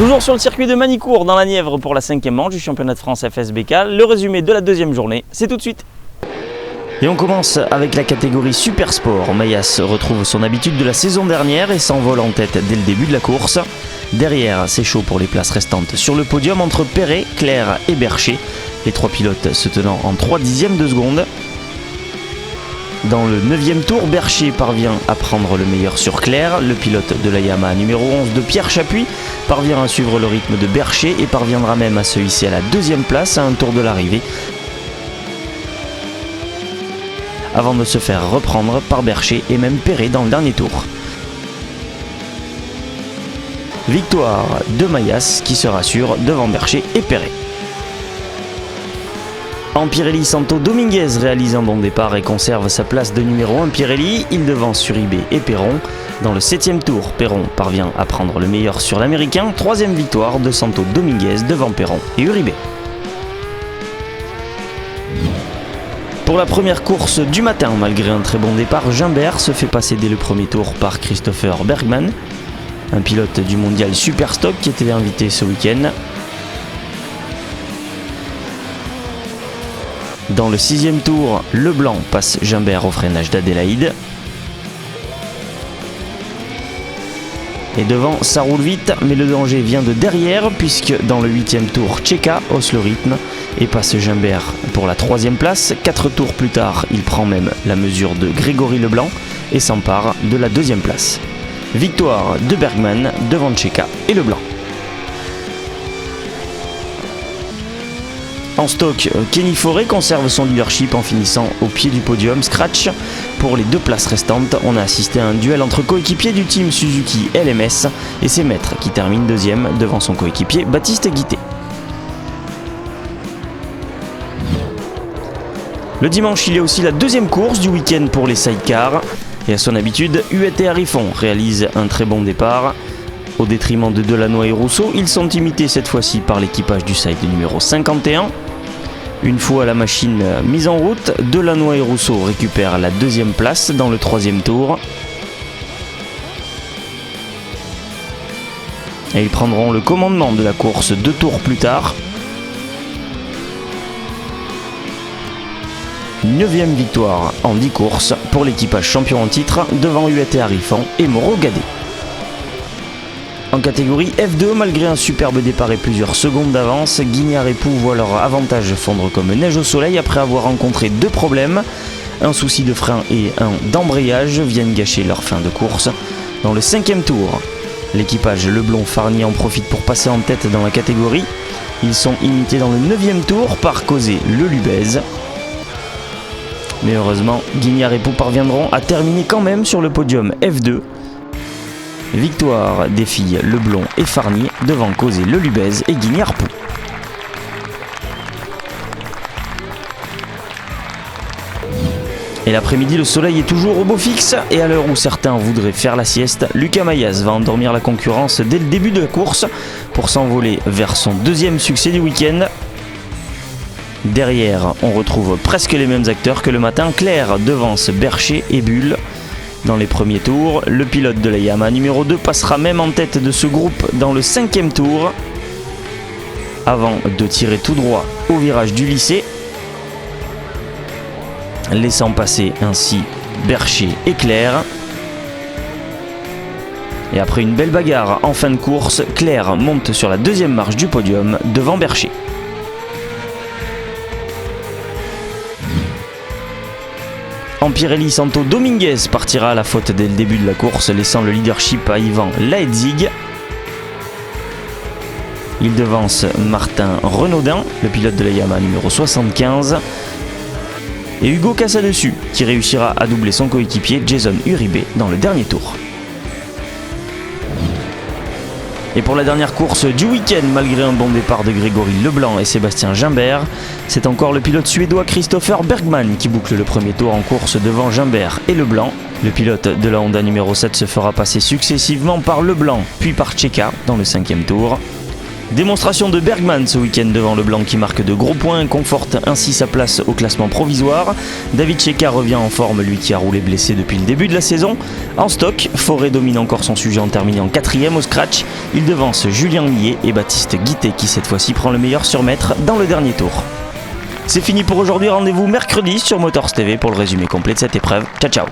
Toujours sur le circuit de Manicourt dans la Nièvre pour la 5e manche du championnat de France FSBK. Le résumé de la deuxième journée, c'est tout de suite. Et on commence avec la catégorie Super Sport. Mayas retrouve son habitude de la saison dernière et s'envole en tête dès le début de la course. Derrière, c'est chaud pour les places restantes sur le podium entre Perret, Claire et Bercher. Les trois pilotes se tenant en 3 dixièmes de seconde. Dans le 9e tour, Bercher parvient à prendre le meilleur sur Claire. Le pilote de la Yamaha numéro 11 de Pierre Chapuis parvient à suivre le rythme de Bercher et parviendra même à se hisser à la 2e place à un tour de l'arrivée, avant de se faire reprendre par Bercher et même Perret dans le dernier tour. Victoire de Mayas qui se rassure devant Bercher et Perret. En Pirelli, Santo Dominguez réalise un bon départ et conserve sa place de numéro 1 Pirelli. Il devance Uribe et Perron. Dans le 7e tour, Perron parvient à prendre le meilleur sur l'américain. 3e victoire de Santo Dominguez devant Perron et Uribe. Pour la première course du matin, malgré un très bon départ, Gimbert se fait passer dès le premier tour par Christopher Bergman, un pilote du mondial Superstock qui était invité ce week-end. Dans le 6e tour, Leblanc passe Gimbert au freinage d'Adélaïde. Et devant, ça roule vite, mais le danger vient de derrière, puisque dans le 8e tour, Tcheka hausse le rythme et passe Gimbert pour la 3e place. 4 tours plus tard, il prend même la mesure de Grégory Leblanc et s'empare de la 2e place. Victoire de Bergman devant Tcheka et Leblanc. En stock, Kenny Forêt conserve son leadership en finissant au pied du podium scratch. Pour les 2 places restantes, on a assisté à un duel entre coéquipiers du team Suzuki LMS et c'est Maître qui termine 2e devant son coéquipier Baptiste Guité. Le dimanche, il y a aussi la 2e course du week-end pour les sidecars. Et à son habitude, Huet et Harifon réalisent un très bon départ. Au détriment de Delannoy et Rousseau, ils sont imités cette fois-ci par l'équipage du side numéro 51. Une fois la machine mise en route, Delannoy et Rousseau récupèrent la 2e place dans le 3e tour. Et ils prendront le commandement de la course 2 tours plus tard. 9e victoire en 10 courses pour l'équipage champion en titre devant Huet et Harifon et Moreau Gadet. En catégorie F2, malgré un superbe départ et plusieurs secondes d'avance, Guignard et Pou voient leur avantage fondre comme neige au soleil après avoir rencontré 2 problèmes. Un souci de frein et un d'embrayage viennent gâcher leur fin de course. Dans le 5e tour, l'équipage Leblon-Farny en profite pour passer en tête dans la catégorie. Ils sont imités dans le 9e tour par Causé Le Lubez. Mais heureusement, Guignard et Pou parviendront à terminer quand même sur le podium F2. Victoire des filles Leblon et Farny devant Causé Le Lubez et Guignard Pou. Et l'après-midi, le soleil est toujours au beau fixe et à l'heure où certains voudraient faire la sieste, Lucas Mayas va endormir la concurrence dès le début de la course pour s'envoler vers son 2e succès du week-end. Derrière, on retrouve presque les mêmes acteurs que le matin. Claire devance Bercher et Bulle. Dans les premiers tours, le pilote de la Yamaha numéro 2 passera même en tête de ce groupe dans le 5e tour, avant de tirer tout droit au virage du lycée, laissant passer ainsi Bercher et Claire. Et après une belle bagarre en fin de course, Claire monte sur la 2e marche du podium devant Bercher. En Pirelli, Santo Dominguez partira à la faute dès le début de la course, laissant le leadership à Ivan Laetzig. Il devance Martin Renaudin, le pilote de la Yamaha numéro 75, et Hugo Cassadessus, qui réussira à doubler son coéquipier Jason Uribe dans le dernier tour. Et pour la dernière course du week-end, malgré un bon départ de Grégory Leblanc et Sébastien Gimbert, c'est encore le pilote suédois Christopher Bergman qui boucle le premier tour en course devant Gimbert et Leblanc. Le pilote de la Honda numéro 7 se fera passer successivement par Leblanc puis par Tcheka dans le 5e tour. Démonstration de Bergman ce week-end devant le Blanc qui marque de gros points et conforte ainsi sa place au classement provisoire. David Cheika revient en forme, lui qui a roulé blessé depuis le début de la saison. En stock, Forêt domine encore son sujet en terminant 4ème au scratch. Il devance Julien Millet et Baptiste Guittet qui cette fois-ci prend le meilleur sur mètre dans le dernier tour. C'est fini pour aujourd'hui, rendez-vous mercredi sur Motors TV pour le résumé complet de cette épreuve. Ciao ciao.